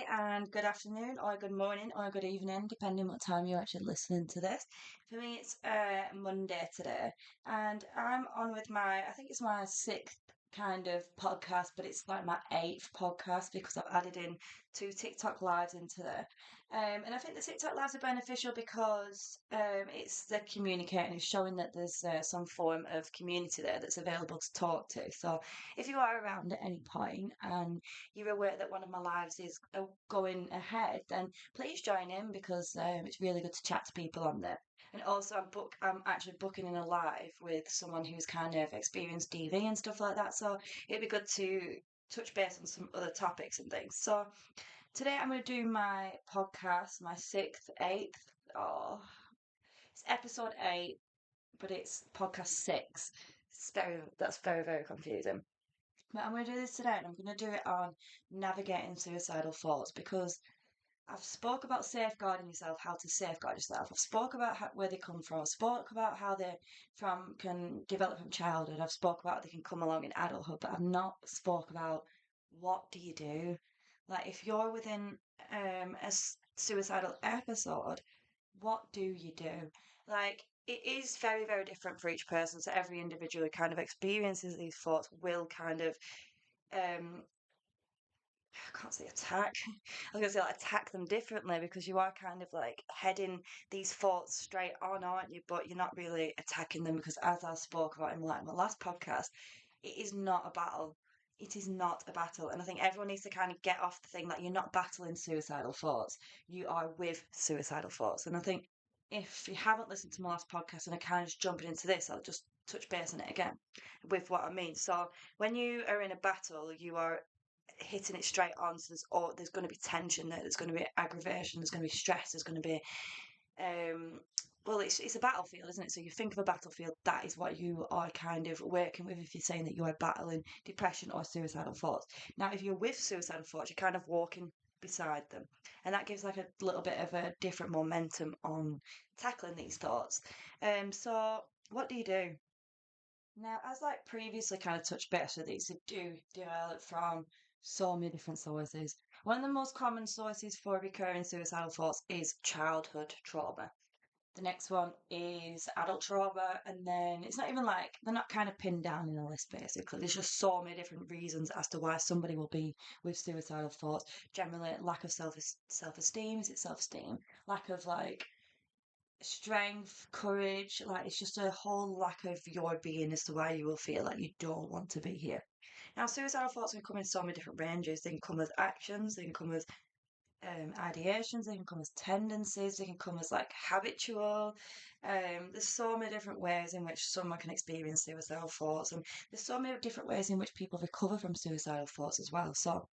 day and good afternoon or good morning or good evening, depending what time you're actually listening to this. For me, it's Monday today, and I'm on with I think it's my sixth kind of podcast, but it's like my eighth podcast because I've added in two TikTok lives into there. And I think the TikTok lives are beneficial because it's the communicating, it's showing that there's some form of community there that's available to talk to. So if you are around at any point and you're aware that one of my lives is going ahead, then please join in because it's really good to chat to people on there. And also, I'm actually booking in a live with someone who's kind of experienced DV and stuff like that. So it'd be good to touch base on some other topics and things. So today I'm going to do my podcast, my sixth, eighth, oh, it's episode 8, but it's podcast 6. That's very, very confusing. But I'm going to do this today and I'm going to do it on navigating suicidal thoughts because I've spoke about safeguarding yourself, how to safeguard yourself. I've spoke about where they come from. I've spoke about how they can develop from childhood. I've spoke about how they can come along in adulthood, but I've not spoke about what do you do. Like if you're within suicidal episode, what do you do? Like it is very, very different for each person. So every individual who kind of experiences these thoughts will kind of um I can't say attack. I was gonna say like attack them differently because you are kind of like heading these thoughts straight on, aren't you? But you're not really attacking them because as I spoke about in like my last podcast, it is not a battle. It is not a battle. And I think everyone needs to kind of get off the thing that you're not battling suicidal thoughts. You are with suicidal thoughts. And I think if you haven't listened to my last podcast and are kind of just jumping into this, I'll just touch base on it again with what I mean. So when you are in a battle, you are hitting it straight on. So there's going to be tension there. There's going to be aggravation. There's going to be stress. There's going to be well, it's a battlefield, isn't it? So you think of a battlefield. That is what you are kind of working with if you're saying that you are battling depression or suicidal thoughts. Now, if you're with suicidal thoughts, you're kind of walking beside them, and that gives like a little bit of a different momentum on tackling these thoughts. So what do you do? Now, as like previously kind of touched base with these, they do develop from so many different sources. One of the most common sources for recurring suicidal thoughts is childhood trauma. The next one is adult trauma, and then it's not even like they're not kind of pinned down in a list basically. There's just so many different reasons as to why somebody will be with suicidal thoughts. Generally, lack of self esteem, is it self esteem? Lack of like strength, courage, like it's just a whole lack of your being as to why you will feel like you don't want to be here. Now, suicidal thoughts can come in so many different ranges. They can come as actions, they can come as ideations, they can come as tendencies, they can come as like habitual. There's so many different ways in which someone can experience suicidal thoughts, and there's so many different ways in which people recover from suicidal thoughts as well. So,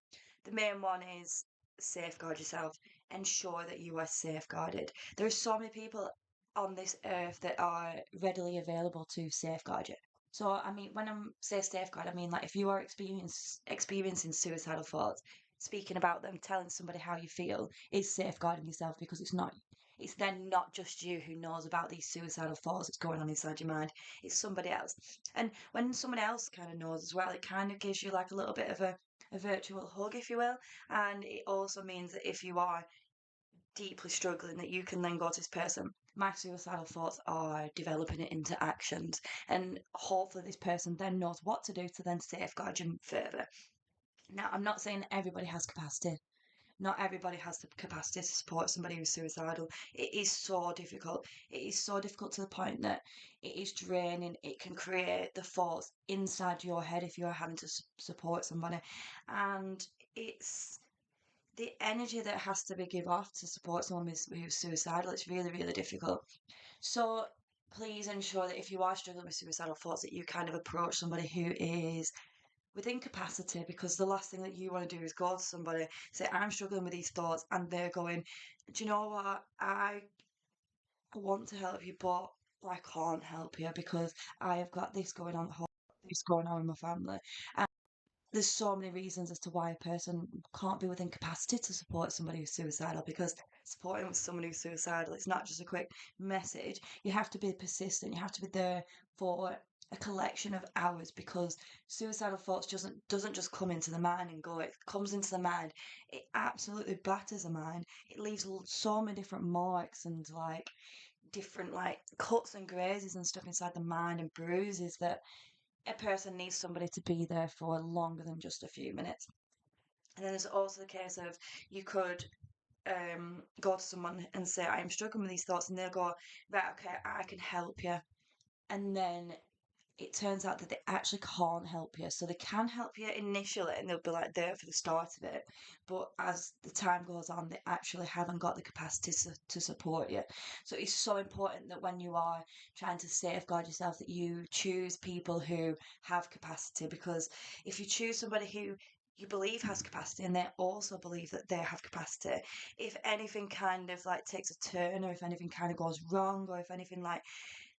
the main one is safeguard yourself, ensure that you are safeguarded. There are so many people on this earth that are readily available to safeguard you. So, I mean, when I say safeguard, I mean like if you are experiencing suicidal thoughts, speaking about them, telling somebody how you feel is safeguarding yourself because it's then not just you who knows about these suicidal thoughts that's going on inside your mind. It's somebody else. And when someone else kind of knows as well, it kind of gives you like a little bit of a virtual hug, if you will. And it also means that if you are deeply struggling, that you can then go to this person. My suicidal thoughts are developing it into actions. And hopefully this person then knows what to do to then safeguard you further. Now, I'm not saying that everybody has capacity. Not everybody has the capacity to support somebody who's suicidal. It is so difficult. It is so difficult to the point that it is draining. It can create the thoughts inside your head if you're having to support somebody. And it's the energy that has to be give off to support someone who's suicidal. It's really, really difficult. So please ensure that if you are struggling with suicidal thoughts, that you kind of approach somebody who is within capacity, because the last thing that you want to do is go to somebody, say, I'm struggling with these thoughts, and they're going, do you know what? I want to help you, but I can't help you because I have got this going on at home, this going on in my family. And there's so many reasons as to why a person can't be within capacity to support somebody who's suicidal, because supporting with someone who's suicidal, it's not just a quick message. You have to be persistent. You have to be there for a collection of hours because suicidal thoughts doesn't just come into the mind and go. It comes into the mind. It absolutely batters the mind. It leaves so many different marks and like different like cuts and grazes and stuff inside the mind and bruises that a person needs somebody to be there for longer than just a few minutes. And then there's also the case of you could go to someone and say, I'm struggling with these thoughts, and they'll go, right, okay, I can help you. And then it turns out that they actually can't help you. So they can help you initially and they'll be like there for the start of it. But as the time goes on, they actually haven't got the capacity to support you. So it's so important that when you are trying to safeguard yourself, that you choose people who have capacity. Because if you choose somebody who you believe has capacity and they also believe that they have capacity, if anything kind of like takes a turn, or if anything kind of goes wrong, or if anything like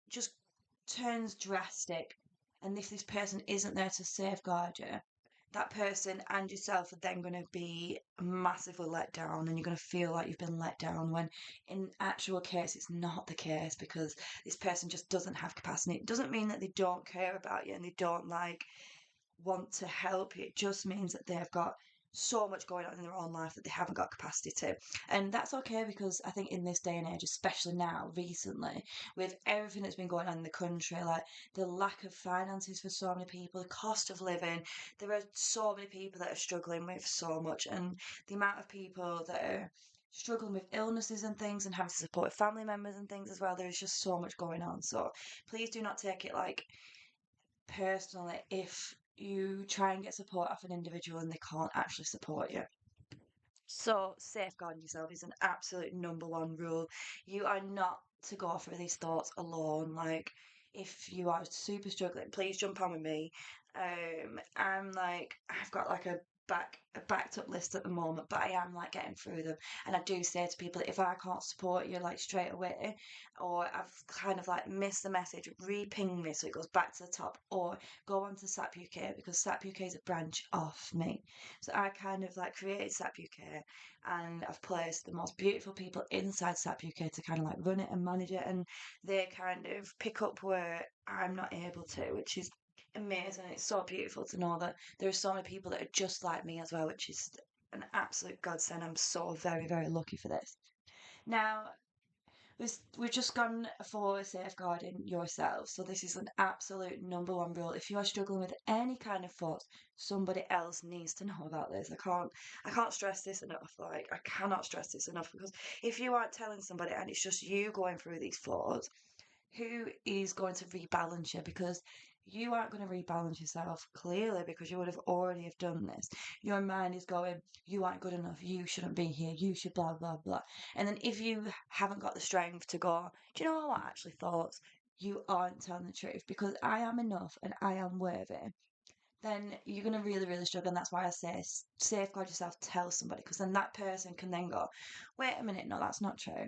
just turns drastic, and if this person isn't there to safeguard you, that person and yourself are then going to be massively let down, and you're going to feel like you've been let down when in actual case it's not the case, because this person just doesn't have capacity. It doesn't mean that they don't care about you and they don't like want to help you. It just means that they've got so much going on in their own life that they haven't got capacity to. And that's okay, because I think in this day and age, especially now, recently, with everything that's been going on in the country, like the lack of finances for so many people, the cost of living, there are so many people that are struggling with so much. And the amount of people that are struggling with illnesses and things and having to support family members and things as well, there is just so much going on. So please do not take it like personally if you try and get support off an individual and they can't actually support you. So, safeguarding yourself is an absolute number one rule. You are not to go through these thoughts alone. Like, if you are super struggling, please jump on with me. I've got like a backed up list at the moment, but I am like getting through them. And I do say to people, if I can't support you like straight away, or I've kind of like missed the message, re-ping me so it goes back to the top, or go on to SAP UK, because SAP UK is a branch off me. So I kind of like created SAP UK, and I've placed the most beautiful people inside SAP UK to kind of like run it and manage it, and they kind of pick up where I'm not able to, which is amazing. It's so beautiful to know that there are so many people that are just like me as well, which is an absolute godsend. I'm so very, very lucky for this. Now, we've just gone for safeguarding yourself. So this is an absolute number one rule. If you are struggling with any kind of thoughts, somebody else needs to know about this. I can't stress this enough. Like I cannot stress this enough, because if you aren't telling somebody and it's just you going through these thoughts, who is going to rebalance you? Because you aren't going to rebalance yourself clearly, because you would have already have done this. Your mind is going, you aren't good enough, you shouldn't be here, you should blah blah blah. And then if you haven't got the strength to go, do you know what I actually thought? You aren't telling the truth, because I am enough and I am worthy. Then you're going to really, really struggle. And that's why I say safeguard yourself, tell somebody, because then that person can then go, wait a minute, no, that's not true.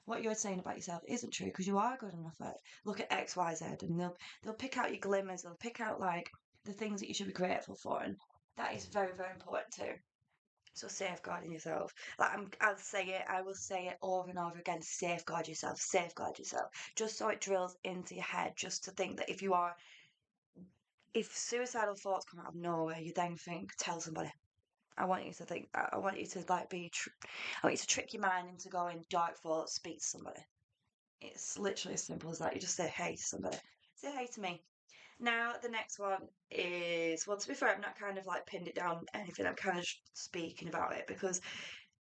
What you're saying about yourself isn't true, because you are good enough at look at X, Y, Z, and they'll pick out your glimmers, they'll pick out like the things that you should be grateful for, and that is very, very important too. So safeguarding yourself, like I will say it over and over again. Safeguard yourself, just so it drills into your head. Just to think that if suicidal thoughts come out of nowhere, you then think, tell somebody. I want you to think that. I want you to like I want you to trick your mind into going dark thoughts. Speak to somebody. It's literally as simple as that. You just say hey to somebody. Say hey to me. Now, the next one is, well, to be fair, I've not kind of like pinned it down anything. I'm kind of speaking about it because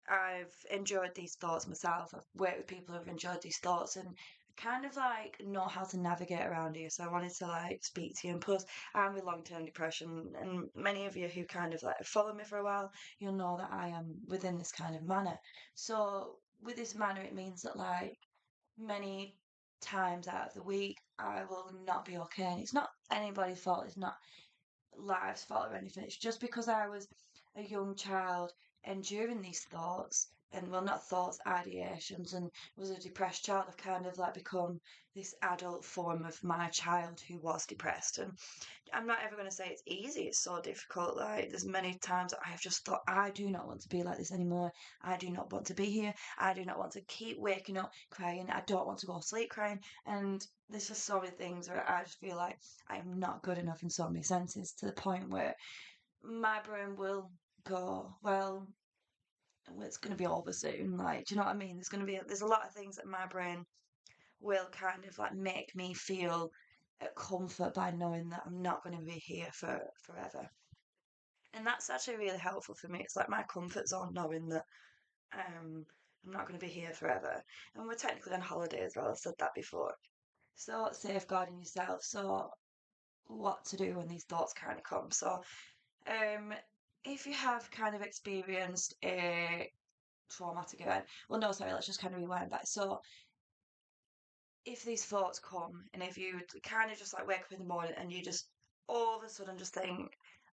I've enjoyed these thoughts myself. I've worked with people who've enjoyed these thoughts and kind of like know how to navigate around here. So I wanted to like speak to you. And plus, I'm with long term depression, and many of you who kind of like follow me for a while, you'll know that I am within this kind of manner. So with this manner, it means that like many times out of the week, I will not be okay. And it's not anybody's fault. It's not life's fault or anything. It's just because I was a young child enduring these thoughts. and well, not thoughts, ideations, and was a depressed child. I've kind of like become this adult form of my child who was depressed. And I'm not ever going to say it's easy. It's so difficult. Like there's many times I have just thought, I do not want to be like this anymore. I do not want to be here. I do not want to keep waking up crying. I don't want to go to sleep crying. And there's just so many things where I just feel like I am not good enough in so many senses to the point where my brain will go, well, it's going to be over soon. Like, do you know what I mean? There's a lot of things that my brain will kind of like make me feel at comfort by knowing that I'm not going to be here for forever. And that's actually really helpful for me. It's like my comfort zone knowing that I'm not going to be here forever. And we're technically on holiday as well. I've said that before. So safeguarding yourself. So what to do when these thoughts kind of come. So um, if you have kind of experienced a traumatic event, well, no, sorry, let's just kind of rewind back. So if these thoughts come and if you kind of just like wake up in the morning and you just all of a sudden just think,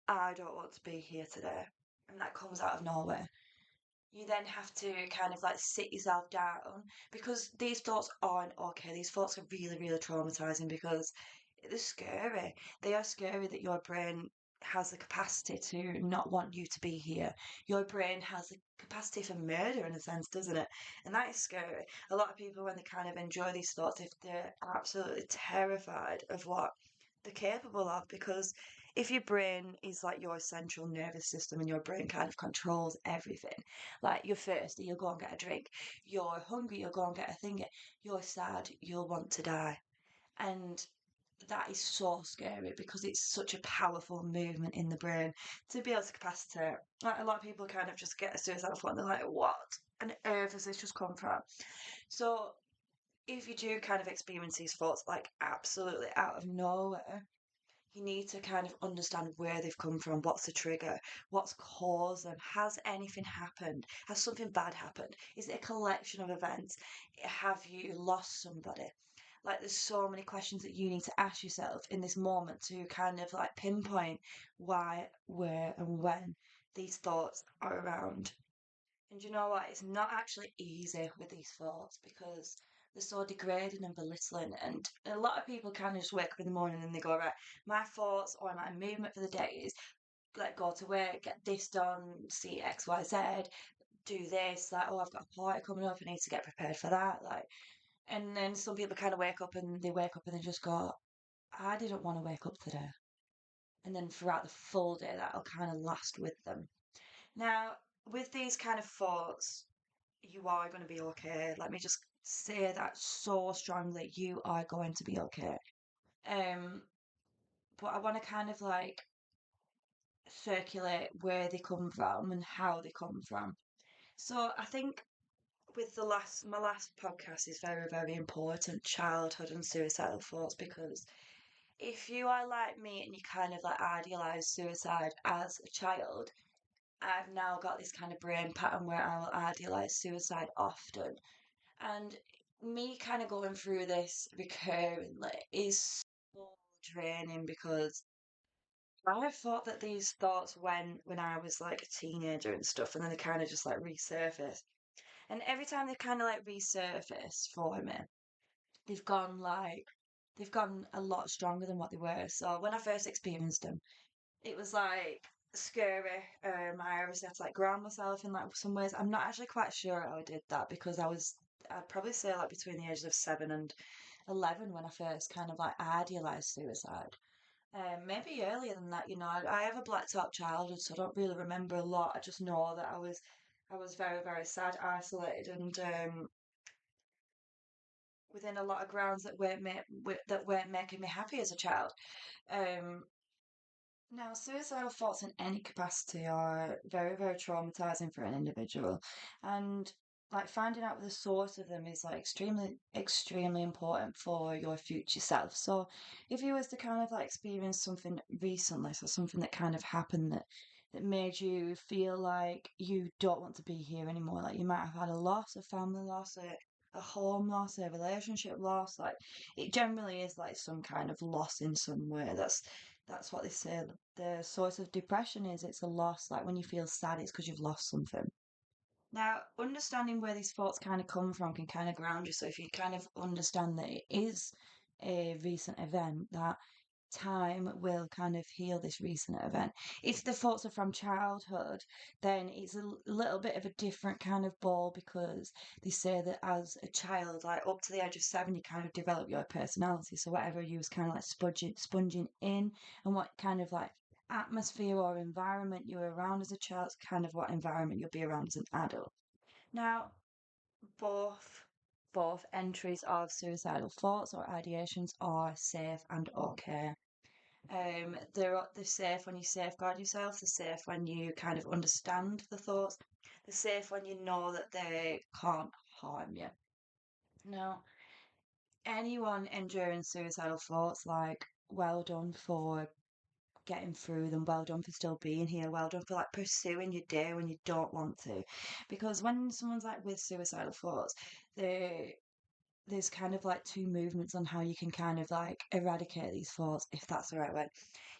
I don't want to be here today, and that comes out of nowhere, you then have to kind of like sit yourself down because these thoughts aren't okay. These thoughts are really, really traumatizing because they're scary. They are scary that your brain has the capacity to not want you to be here. Your brain has the capacity for murder in a sense, doesn't it? And that is scary. A lot of people, when they kind of enjoy these thoughts, if they're absolutely terrified of what they're capable of, because if your brain is like your central nervous system and your brain kind of controls everything, like you're thirsty, you'll go and get a drink. You're hungry, you'll go and get a thing. You're sad, you'll want to die. And that is so scary because it's such a powerful movement in the brain to be able to capacitate. Like a lot of people kind of just get a suicidal thought and they're like, what on earth has this just come from? So if you do kind of experience these thoughts like absolutely out of nowhere, you need to kind of understand where they've come from, what's the trigger, what's caused them, has anything happened, has something bad happened, is it a collection of events, have you lost somebody? Like there's so many questions that you need to ask yourself in this moment to kind of like pinpoint why, where, and when these thoughts are around. And you know what? It's not actually easy with these thoughts because they're so degrading and belittling. And a lot of people kind of just wake up in the morning and they go, right, my thoughts or my movement for the day is like go to work, get this done, see X, Y, Z, do this. Like, oh, I've got a party coming up, I need to get prepared for that. Like, and then some people kind of wake up and they just go, I didn't want to wake up today. And then throughout the full day, that'll kind of last with them. Now, with these kind of thoughts, you are going to be okay. Let me just say that so strongly. You are going to be okay. Um, but I want to kind of like circulate where they come from and how they come from. So I think with my last podcast is very, very important, childhood and suicidal thoughts, because if you are like me and you kind of like idealize suicide as a child, I've now got this kind of brain pattern where I will idealize suicide often. And me kind of going through this recurringly is so draining because I thought that these thoughts when I was like a teenager and stuff, and then they kind of just like resurface. And every time they kind of like resurface for me, they've gone like they've gone a lot stronger than what they were. So when I first experienced them, it was like scary. I obviously had to like ground myself in like some ways. I'm not actually quite sure how I did that because I'd probably say like between the ages of 7 and 11 when I first kind of like idealized suicide. Maybe earlier than that, I have a blacked out childhood, so I don't really remember a lot. I just know that I was very, very sad, isolated, and within a lot of grounds that weren't making me happy as a child. Um, Now, suicidal thoughts in any capacity are very, very traumatizing for an individual. And like finding out the source of them is like extremely, extremely important for your future self. So if you was to kind of like experience something recently, so something that kind of happened that made you feel like you don't want to be here anymore, like you might have had a loss, a family loss, a home loss, a relationship loss, like it generally is like some kind of loss in some way. That's what they say. The source of depression is it's a loss. Like when you feel sad, it's because you've lost something. Now, understanding where these thoughts kind of come from can kind of ground you. So if you kind of understand that it is a recent event, that time will kind of heal this recent event. If the thoughts are from childhood, then it's a little bit of a different kind of ball because they say that as a child, like up to the age of 7, you kind of develop your personality. So whatever you was kind of like sponging in and what kind of like atmosphere or environment you were around as a child is kind of what environment you'll be around as an adult. Now, both both entries of suicidal thoughts or ideations are safe and okay. They're safe when you safeguard yourself. They're safe when you kind of understand the thoughts. They're safe when you know that they can't harm you. Now, anyone enduring suicidal thoughts, like, well done for getting through them. Well done for still being here. Well done for like pursuing your day when you don't want to. Because when someone's like with suicidal thoughts, there's kind of like two movements on how you can kind of like eradicate these thoughts, if that's the right word.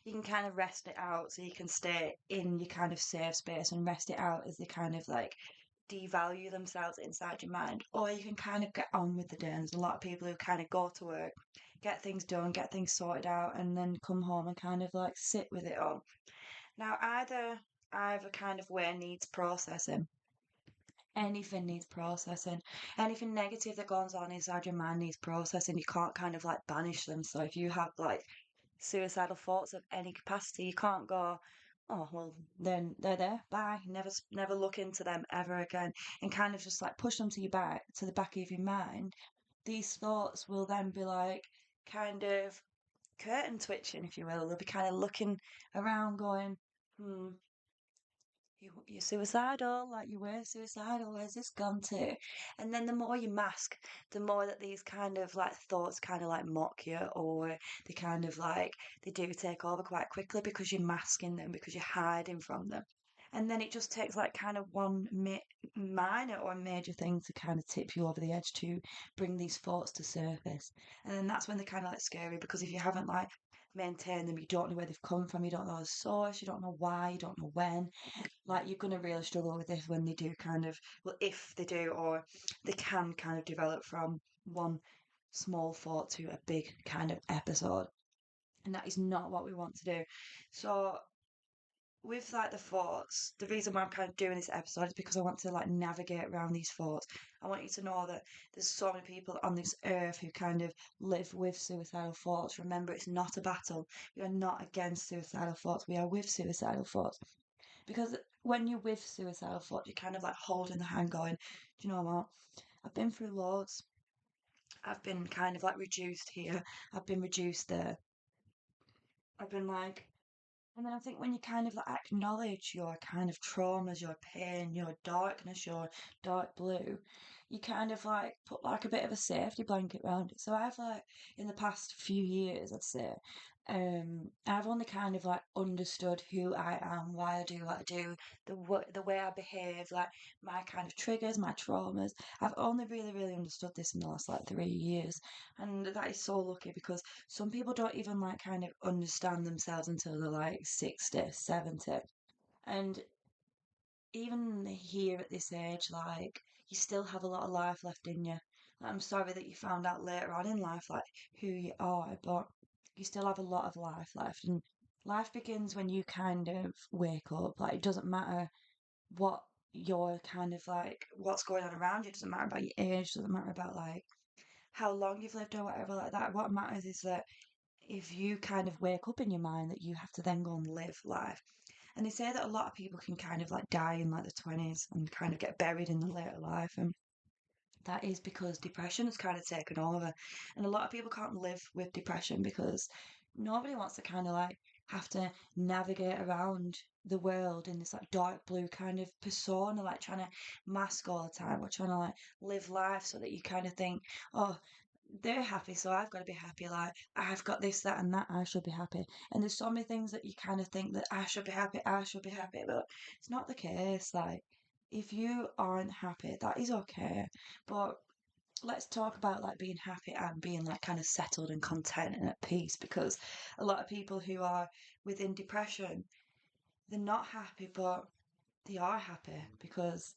You can kind of rest it out so you can stay in your kind of safe space and rest it out as they kind of like devalue themselves inside your mind, or you can kind of get on with the day. And there's a lot of people who kind of go to work, get things done, get things sorted out, and then come home and kind of like sit with it all. Now, either kind of way needs processing. Anything needs processing. Anything negative that goes on inside your mind needs processing. You can't kind of like banish them. So if you have like suicidal thoughts of any capacity, you can't go, oh well, then they're there. Bye. Never look into them ever again, and kind of just like push them to the back of your mind. These thoughts will then be like kind of curtain twitching, if you will. They'll be kind of looking around, going, hmm, you're suicidal, like you were suicidal, where's this gone to? And then the more you mask, the more that these kind of like thoughts kind of like mock you, or they kind of like they do take over quite quickly because you're masking them, because you're hiding from them. And then it just takes like kind of one minor or major thing to kind of tip you over the edge to bring these thoughts to surface. And then that's when they're kind of like scary, because if you haven't like maintained them, you don't know where they've come from, you don't know the source, you don't know why, you don't know when, like you're gonna really struggle with this when they do kind of, well, if they do, or they can kind of develop from one small thought to a big kind of episode, and that is not what we want to do. So with like the thoughts, the reason why I'm kind of doing this episode is because I want to like navigate around these thoughts. I want you to know that there's so many people on this earth who kind of live with suicidal thoughts. Remember, it's not a battle. We are not against suicidal thoughts. We are with suicidal thoughts. Because when you're with suicidal thoughts, you're kind of like holding the hand going, do you know what? I've been through loads. I've been kind of like reduced here. I've been reduced there. I've been like, and then I think when you kind of like acknowledge your kind of traumas, your pain, your darkness, your dark blue, you kind of like put like a bit of a safety blanket around it. So I've like in the past few years, I'd say, I've only kind of like understood who I am, why I do what I do, the way I behave, like my kind of triggers, my traumas. I've only really understood this in the last like 3 years, and that is so lucky because some people don't even like kind of understand themselves until they're like 60, 70. And even here at this age, like you still have a lot of life left in you. Like, I'm sorry that you found out later on in life like who you are, but you still have a lot of life left. And life begins when you kind of wake up. Like it doesn't matter what you're kind of like what's going on around you. It doesn't matter about your age, doesn't matter about like how long you've lived or whatever like that. What matters is that if you kind of wake up in your mind that you have to then go and live life. And they say that a lot of people can kind of like die in like the 20s and kind of get buried in the later life. And that is because depression has kind of taken over. And a lot of people can't live with depression because nobody wants to kind of like have to navigate around the world in this like dark blue kind of persona, like trying to mask all the time or trying to like live life so that you kind of think, oh, they're happy, so I've got to be happy. Like, I've got this, that, and that, I should be happy. And there's so many things that you kind of think that I should be happy, I should be happy, but it's not the case. Like, if you aren't happy, that is okay. But let's talk about like being happy and being like kind of settled and content and at peace, because a lot of people who are within depression, they're not happy, but they are happy because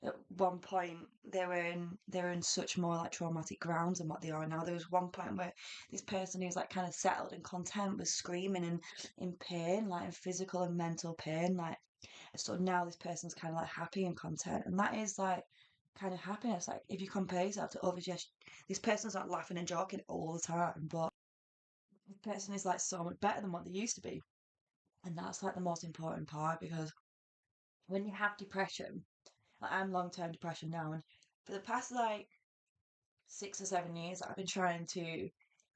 at one point they were in such more like traumatic grounds than what they are now. There was one point where this person who's like kind of settled and content was screaming and in pain, like in physical and mental pain, like so now this person's kind of like happy and content, and that is like kind of happiness. Like if you compare yourself to others, yes, this person's not laughing and joking all the time, but this person is like so much better than what they used to be, and that's like the most important part because when you have depression, like I'm long term depression now, and for the past like 6 or 7 years, I've been trying to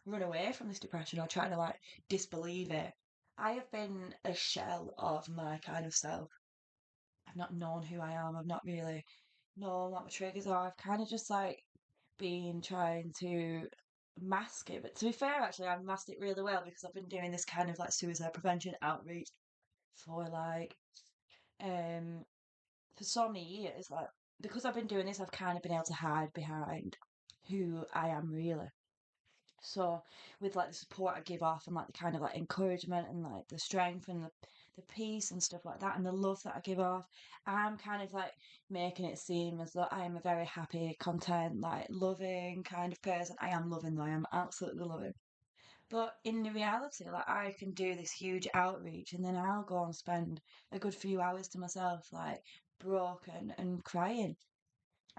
run away from this depression or trying to like disbelieve it. I have been a shell of my kind of self. I've not known who I am. I've not really known what my triggers are. I've kind of just like been trying to mask it. But to be fair, actually, I've masked it really well because I've been doing this kind of like suicide prevention outreach for like um for so many years. Like because I've been doing this, I've kind of been able to hide behind who I am really. So with like the support I give off and like the kind of like encouragement and like the strength and the peace and stuff like that and the love that I give off, I'm kind of like making it seem as though I am a very happy, content, like loving kind of person. I am loving though, I am absolutely loving. But in the reality, like I can do this huge outreach and then I'll go and spend a good few hours to myself, like broken and crying.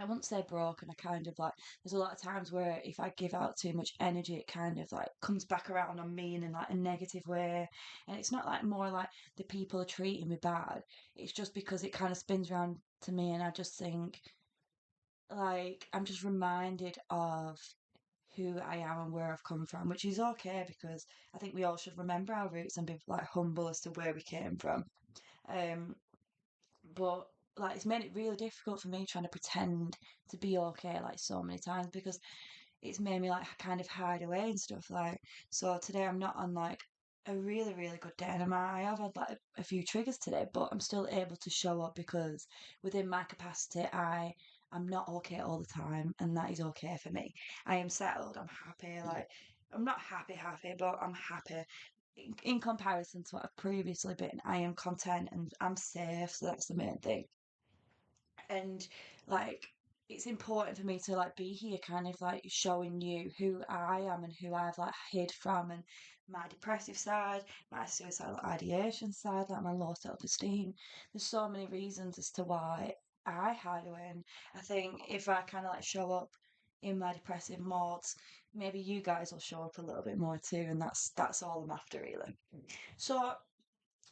I wouldn't say broken. I kind of like, there's a lot of times where if I give out too much energy, it kind of like comes back around on me in like a negative way. And it's not like more like the people are treating me bad. It's just because it kind of spins around to me. And I just think like, I'm just reminded of who I am and where I've come from, which is okay because I think we all should remember our roots and be like humble as to where we came from. Um, but like it's made it really difficult for me trying to pretend to be okay like so many times because it's made me like kind of hide away and stuff like so today I'm not on like a really really good day and I have had like a few triggers today but I'm still able to show up because within my capacity I'm not okay all the time and that is okay for me. I am settled, I'm happy, like I'm not happy but I'm happy in comparison to what I've previously been. I am content and I'm safe, so that's the main thing. And like, it's important for me to like be here, kind of like showing you who I am and who I've like hid from, and my depressive side, my suicidal ideation side, like my low self esteem. There's so many reasons as to why I hide away, and I think if I kind of like show up in my depressive modes, maybe you guys will show up a little bit more too, and that's all I'm after really. So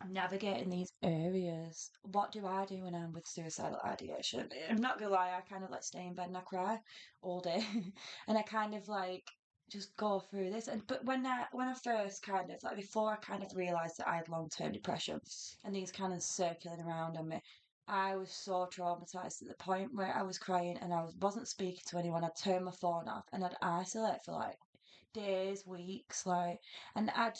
navigating these areas. What do I do when I'm with suicidal ideation? I'm not gonna lie, I kind of like stay in bed and I cry all day, and I kind of like just go through this. And but when I first kind of like before I kind of realised that I had long term depression and these kind of circling around on me. I was so traumatized at the point where I was crying and wasn't speaking to anyone. I'd turn my phone off and I'd isolate for like days, weeks, like, and I'd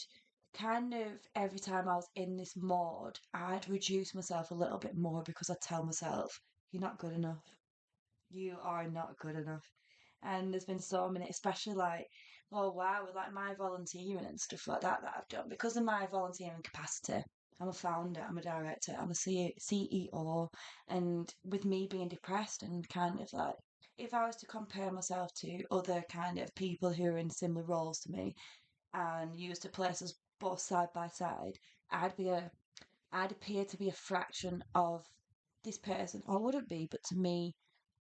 kind of every time I was in this mode, I'd reduce myself a little bit more because I'd tell myself, you're not good enough. You are not good enough. And there's been so many, especially like, oh wow, with like my volunteering and stuff like that I've done because of my volunteering capacity. I'm a founder, I'm a director, I'm a CEO, and with me being depressed and kind of like, if I was to compare myself to other kind of people who are in similar roles to me and used to place us both side by side, I'd be a I'd appear to be a fraction of this person. I wouldn't be, but to me,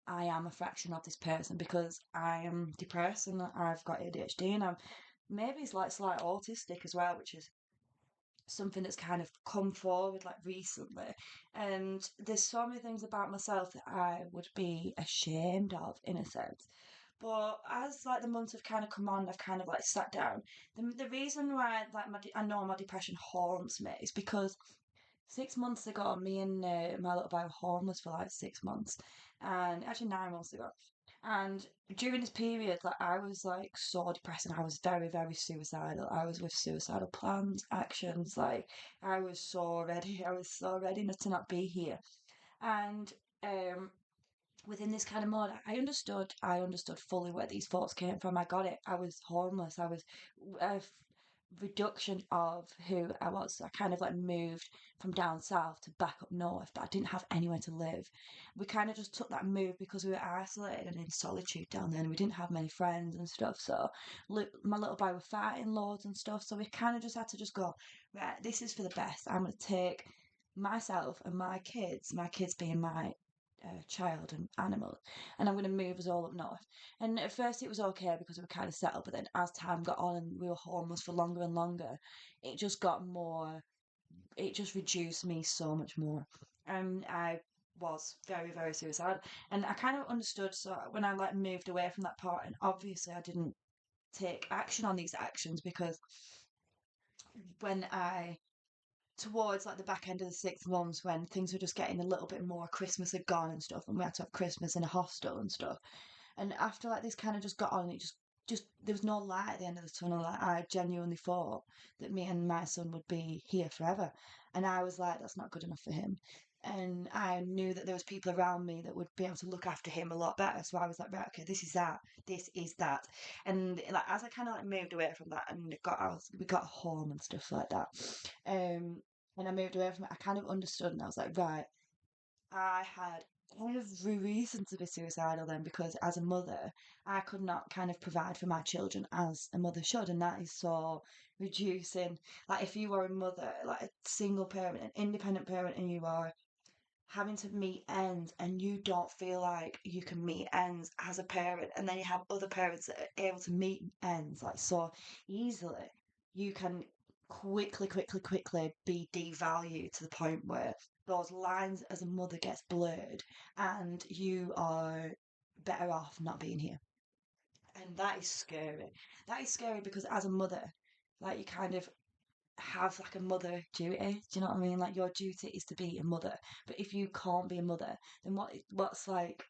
I am a fraction of this person because I am depressed and I've got ADHD and I'm maybe it's like slight autistic as well, which is something that's kind of come forward like recently. And there's so many things about myself that I would be ashamed of in a sense. But as like the months have kind of come on, I've kind of like sat down. The reason why like I know my depression haunts me is because 6 months ago, me and my little boy were homeless for like 6 months, and actually 9 months ago. And during this period, like I was like so depressed, and I was very, very suicidal. I was with suicidal plans, actions. Like I was so ready. I was so ready not to not be here. And um, within this kind of mode, I understood fully where these thoughts came from. I got it. I was homeless. I was reduction of who I was. So I kind of like moved from down south to back up north, but I didn't have anywhere to live. We kind of just took that move because we were isolated and in solitude down there, and we didn't have many friends and stuff. So my little boy were fighting loads and stuff. So we kind of just had to just go, right, this is for the best. I'm going to take myself and my kids being my child and animal, and I'm going to move us all up north. And at first it was okay because we were kind of settled, but then as time got on and we were homeless for longer and longer, it just got more, it just reduced me so much more. And I was very, very suicidal. And I kind of understood, so when I like moved away from that part, and obviously I didn't take action on these actions because when I towards like the back end of the 6 months when things were just getting a little bit more, Christmas had gone and stuff, and we had to have Christmas in a hostel and stuff. And after like this kind of just got on, it just there was no light at the end of the tunnel. Like I genuinely thought that me and my son would be here forever, and I was like, that's not good enough for him. And I knew that there was people around me that would be able to look after him a lot better. So I was like, right, okay, this is that, this is that. And like as I kind of like moved away from that and we got home and stuff like that. When I moved away from it, I kind of understood, and I was like, right, I had every reason to be suicidal then because as a mother, I could not kind of provide for my children as a mother should, and that is so reducing. Like if you are a mother, like a single parent, an independent parent, and you are having to meet ends and you don't feel like you can meet ends as a parent, and then you have other parents that are able to meet ends like so easily, you can quickly be devalued to the point where those lines as a mother gets blurred and you are better off not being here. And that is scary. That is scary because as a mother, like you kind of have like a mother duty. Do you know what I mean? Like your duty is to be a mother. But if you can't be a mother, then what's like,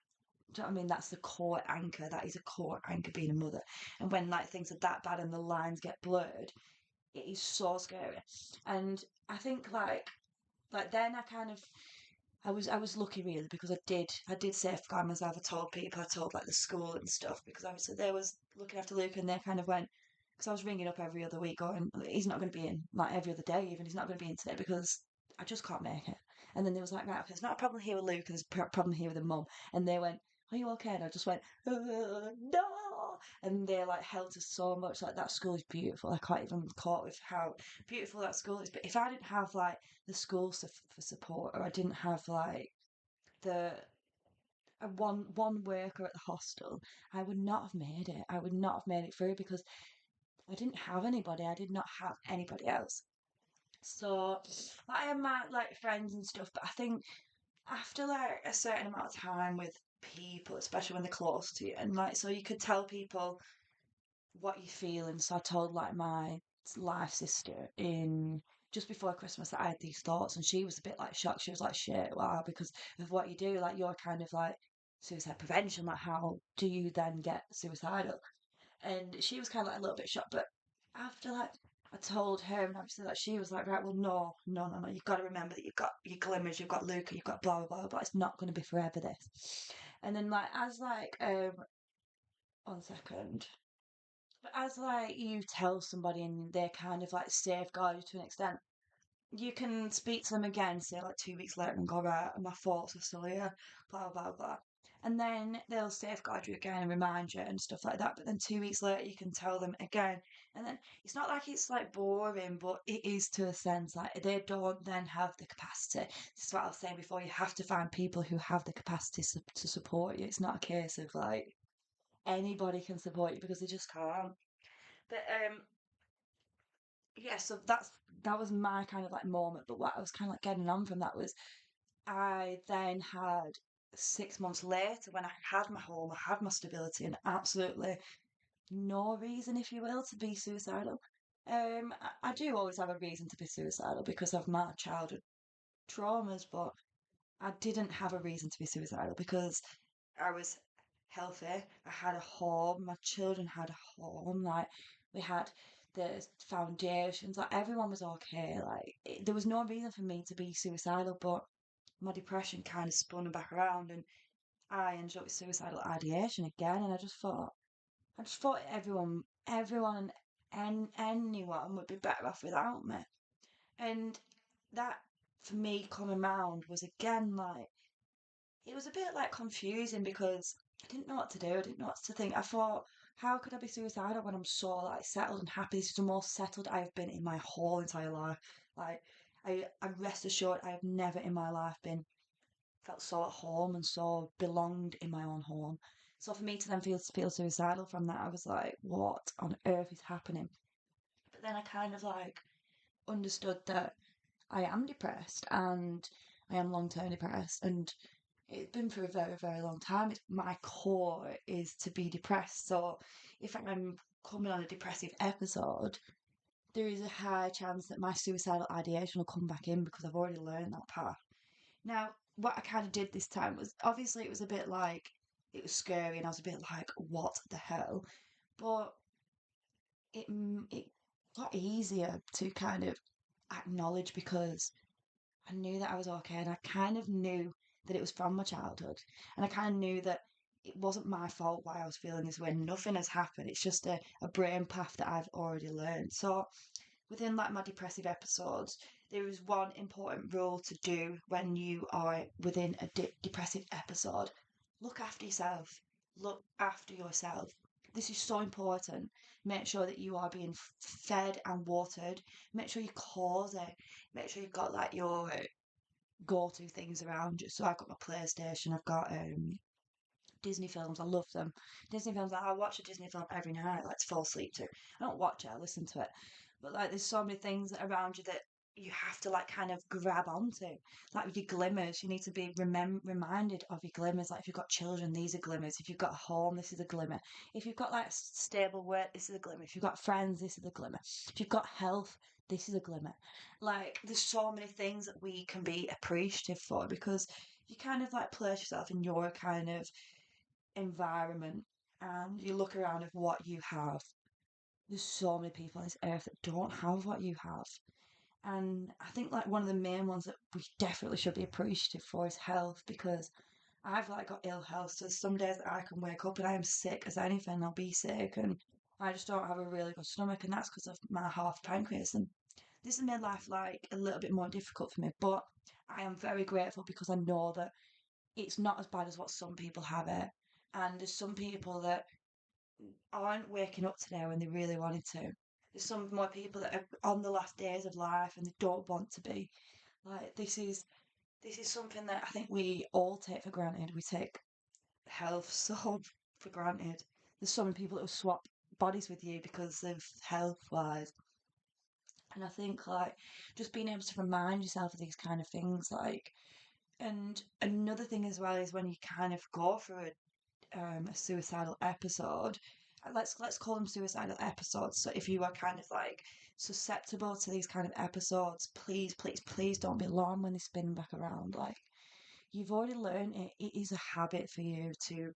do you know what I mean? That's the core anchor. That is a core anchor being a mother. And when like things are that bad and the lines get blurred, it is so scary. And I think like then I kind of I was lucky really because I did safeguard myself. I told people, I told like the school and stuff because obviously they was looking after Luke and they kind of went because I was ringing up every other week going he's not going to be in like every other day even he's not going to be in today because I just can't make it. And then they was like right okay, there's not a problem here with Luke, there's a problem here with the mum. And they went, are you okay? And I just went no. And they like helped us so much. Like that school is beautiful. I can't even cope with how beautiful that school is. But if I didn't have like the school for support, or I didn't have like the one worker at the hostel, I would not have made it. I would not have made it through because I didn't have anybody. I did not have anybody else. So like, I have my like friends and stuff, but I think after like a certain amount of time with people, especially when they're close to you, and like so you could tell people what you feel. And so I told like my life sister in just before Christmas that I had these thoughts, and she was a bit like shocked. She was like, "Shit, wow!" Because of what you do, like you're kind of like suicide prevention. Like, how do you then get suicidal? And she was kind of like a little bit shocked. But after like I told her, and obviously like she was like, "Right, well, no. You've got to remember that you've got your glimmers, you've got Luca, you've got blah blah blah, but it's not going to be forever. This." And then like as like 1 second. But as like you tell somebody and they're kind of like safeguard you to an extent, you can speak to them again, say like 2 weeks later and go, right, my thoughts are still here, blah blah blah. And then they'll safeguard you again and remind you and stuff like that. But then 2 weeks later you can tell them again. And then it's not like it's like boring, but it is to a sense. Like they don't then have the capacity. This is what I was saying before, you have to find people who have the capacity to support you. It's not a case of like anybody can support you because they just can't. But yeah, so that was my kind of like moment. But what I was kind of like getting on from that was I then had 6 months later when I had my home, I had my stability, and absolutely no reason, if you will, to be suicidal. I do always have a reason to be suicidal because of my childhood traumas, but I didn't have a reason to be suicidal because I was healthy. I had a home. My children had a home. Like we had the foundations. Like everyone was okay. Like there was no reason for me to be suicidal, but my depression kind of spun back around, and I ended up with suicidal ideation again. And I just thought everyone and anyone would be better off without me. And that, for me, coming round was again like, it was a bit like confusing because I didn't know what to do. I didn't know what to think. I thought, how could I be suicidal when I'm so like settled and happy? This is the most settled I've been in my whole entire life. Like, I rest assured I have never in my life been felt so at home and so belonged in my own home. So for me to then feel suicidal from that, I was like, what on earth is happening? But then I kind of like understood that I am depressed and I am long term depressed and it's been for a very, very long time. It's my core is to be depressed. So if I'm coming on a depressive episode, there is a high chance that my suicidal ideation will come back in because I've already learned that path. Now, what I kind of did this time was obviously it was a bit like it was scary and I was a bit like, what the hell? But it got easier to kind of acknowledge because I knew that I was okay, and I kind of knew that it was from my childhood, and I kind of knew that it wasn't my fault why I was feeling this way. Nothing has happened. It's just a brain path that I've already learned. So within like my depressive episodes, there is one important rule to do when you are within a depressive episode. Look after yourself. Look after yourself. This is so important. Make sure that you are being fed and watered. Make sure you're cozy. Make sure you've got like your go-to things around you. So I've got my PlayStation. I've got Disney films. I love them. Disney films. Like, I watch a Disney film every night. Like to fall asleep to. I don't watch it. I listen to it. But like, there's so many things around you that you have to like kind of grab onto. Like your glimmers, you need to be reminded of your glimmers. Like if you've got children, these are glimmers. If you've got a home, this is a glimmer. If you've got like stable work, this is a glimmer. If you've got friends, this is a glimmer. If you've got health, this is a glimmer. Like there's so many things that we can be appreciative for because you kind of like place yourself in your kind of environment and you look around at what you have. There's so many people on this earth that don't have what you have. And I think like one of the main ones that we definitely should be appreciative for is health because I've like got ill health. So some days that I can wake up and I am sick as anything, I'll be sick and I just don't have a really good stomach and that's because of my half pancreas. And this has made life like a little bit more difficult for me. But I am very grateful because I know that it's not as bad as what some people have it. And there's some people that aren't waking up today when they really wanted to. There's some more people that are on the last days of life and they don't want to be. Like this is something that I think we all take for granted. We take health so for granted. There's so many people that will swap bodies with you because of health wise. And I think like just being able to remind yourself of these kind of things like and another thing as well is when you kind of go through a suicidal episode. Let's call them suicidal episodes. So if you are kind of like susceptible to these kind of episodes, please, please, please don't be alarmed when they spin back around. Like you've already learned it. It is a habit for you to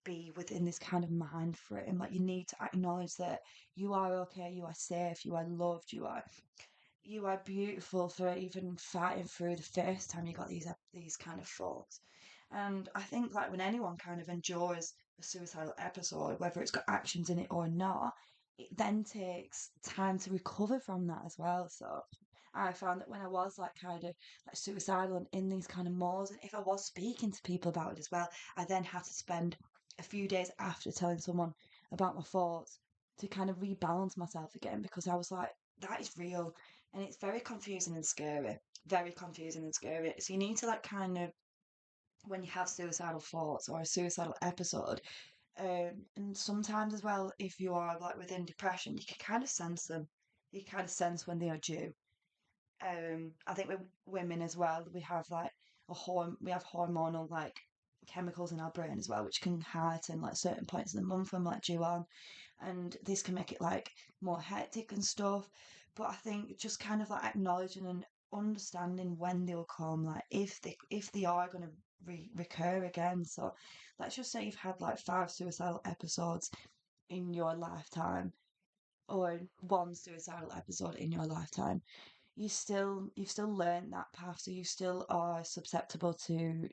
be within this kind of mind frame. Like you need to acknowledge that you are okay, you are safe, you are loved, you are beautiful for even fighting through the first time you got these kind of thoughts. And I think like when anyone kind of endures a suicidal episode, whether it's got actions in it or not, it then takes time to recover from that as well. So I found that when I was like kind of like suicidal and in these kind of modes, and if I was speaking to people about it as well, I then had to spend a few days after telling someone about my thoughts to kind of rebalance myself again because I was like, that is real. And it's very confusing and scary. Very confusing and scary. So you need to like kind of when you have suicidal thoughts or a suicidal episode, and sometimes as well, if you are like within depression, you can kind of sense them. You can kind of sense when they are due. I think with women as well, we have like we have hormonal like chemicals in our brain as well, which can heighten like certain points in the month when we're like due on, and this can make it like more hectic and stuff. But I think just kind of like acknowledging and understanding when they'll come, like if they are going to recur again. So let's just say you've had like 5 suicidal episodes in your lifetime, or one suicidal episode in your lifetime you've still learned that path, so you still are susceptible to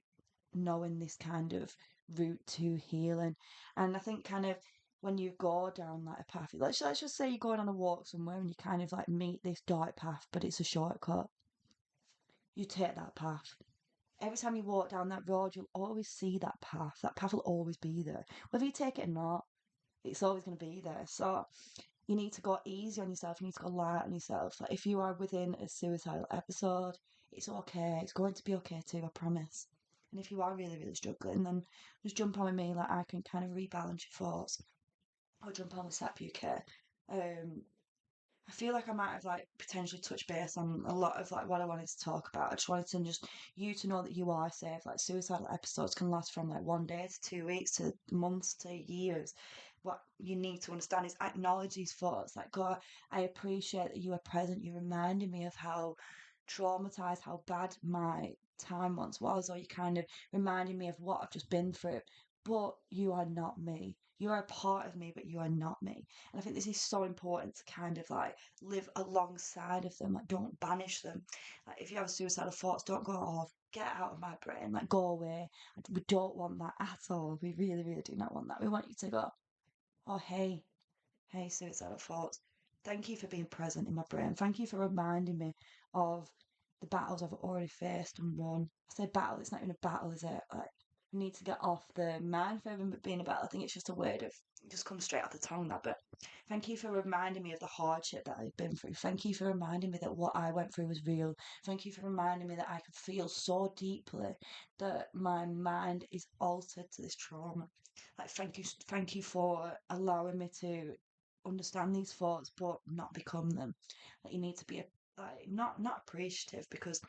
knowing this kind of route to healing. And I think kind of when you go down like a path, let's just say you're going on a walk somewhere and you kind of like meet this dark path, but it's a shortcut. You take that path. Every time you walk down that road, you'll always see that path. That path will always be there. Whether you take it or not, it's always going to be there. So you need to go easy on yourself. You need to go light on yourself. Like if you are within a suicidal episode, it's okay. It's going to be okay too, I promise. And if you are really, really struggling, then just jump on with me. Like I can kind of rebalance your thoughts. Or jump on with SAP UK. Um, I feel like I might have like potentially touched base on a lot of like what I wanted to talk about. I just wanted to just you to know that you are safe. Like suicidal episodes can last from like 1 day to 2 weeks to months to years. What you need to understand is acknowledge these thoughts. Like God, I appreciate that you are present. You reminded me of how traumatized, how bad my time once was, or you kind of reminding me of what I've just been through. But you are not me. You are a part of me, but you are not me. And I think this is so important to kind of like live alongside of them. Like, don't banish them. Like, if you have suicidal thoughts, don't go, oh, get out of my brain. Like, go away. We don't want that at all. We really, really do not want that. We want you to go, oh, hey, suicidal thoughts. Thank you for being present in my brain. Thank you for reminding me of the battles I've already faced and won. I say battle, it's not even a battle, is it? Like, we need to get off the mind for even being a battle. I think it's just a word of, it just comes straight off the tongue, that. But thank you for reminding me of the hardship that I've been through. Thank you for reminding me that what I went through was real. Thank you for reminding me that I can feel so deeply that my mind is altered to this trauma. Like, thank you for allowing me to understand these thoughts but not become them. Like you need to be like not appreciative because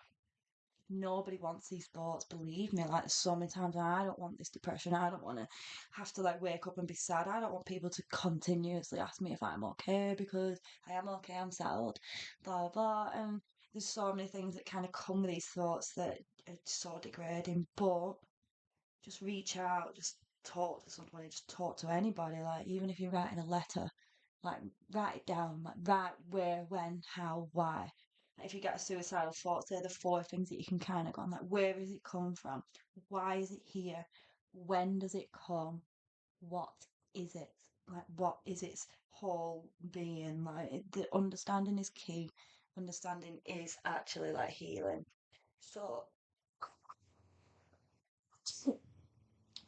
nobody wants these thoughts. Believe me, like so many times I don't want this depression. I don't want to have to like wake up and be sad. I don't want people to continuously ask me if I'm okay because I am okay. I'm settled. Blah blah. And there's so many things that kind of come with these thoughts that are so degrading. But just reach out, just talk to somebody, just talk to anybody. Like even if you're writing a letter, like write it down, like write where, when, how, why. Like, if you get a suicidal thought, they're the four things that you can kind of go on. Like where is it come from? Why is it here? When does it come? What is it? Like what is its whole being? Like the understanding is key. Understanding is actually like healing. So,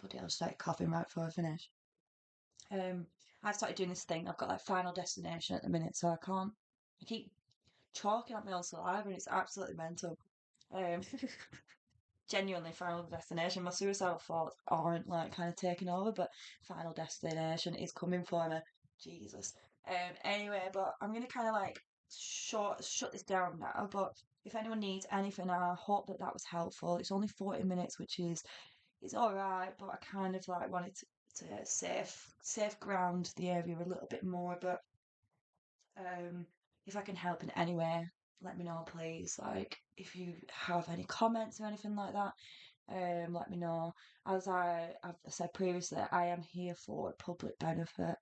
bloody hell, I started coughing right before I finish. Um, I've started doing this thing. I've got like Final Destination at the minute, so I can't. I keep talking at my own saliva, and it's absolutely mental. Um, genuinely, Final Destination. My suicidal thoughts aren't like kind of taking over, but Final Destination is coming for me. Jesus. Anyway, but I'm gonna kind of like shut this down now. But if anyone needs anything, I hope that that was helpful. It's only 40 minutes, which is it's all right, but I kind of like wanted to safe ground the area a little bit more. But if I can help in any way, let me know, please. Like if you have any comments or anything like that, let me know. As I've said previously, I am here for public benefit.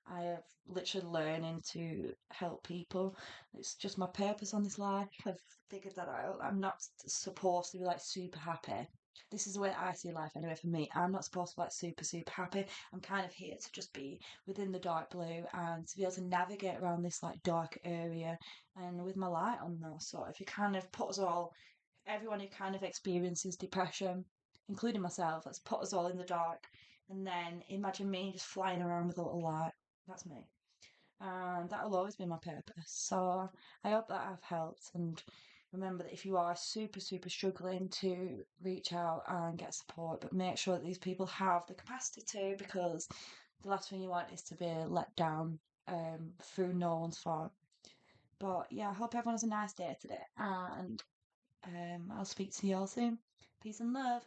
I have literally learning to help people. It's just my purpose on this life. I've figured that out. I'm not supposed to be like super happy. This is the way I see life anyway for me. I'm not supposed to be like super, super happy. I'm kind of here to just be within the dark blue and to be able to navigate around this like dark area and with my light on though. So if you kind of put us all everyone who kind of experiences depression, including myself, let's put us all in the dark. And then imagine me just flying around with a little light. That's me. And that'll always be my purpose. So I hope that I've helped. And remember that if you are super, super struggling to reach out and get support, but make sure that these people have the capacity to, because the last thing you want is to be let down through no one's fault. But yeah, I hope everyone has a nice day today. And I'll speak to you all soon. Peace and love.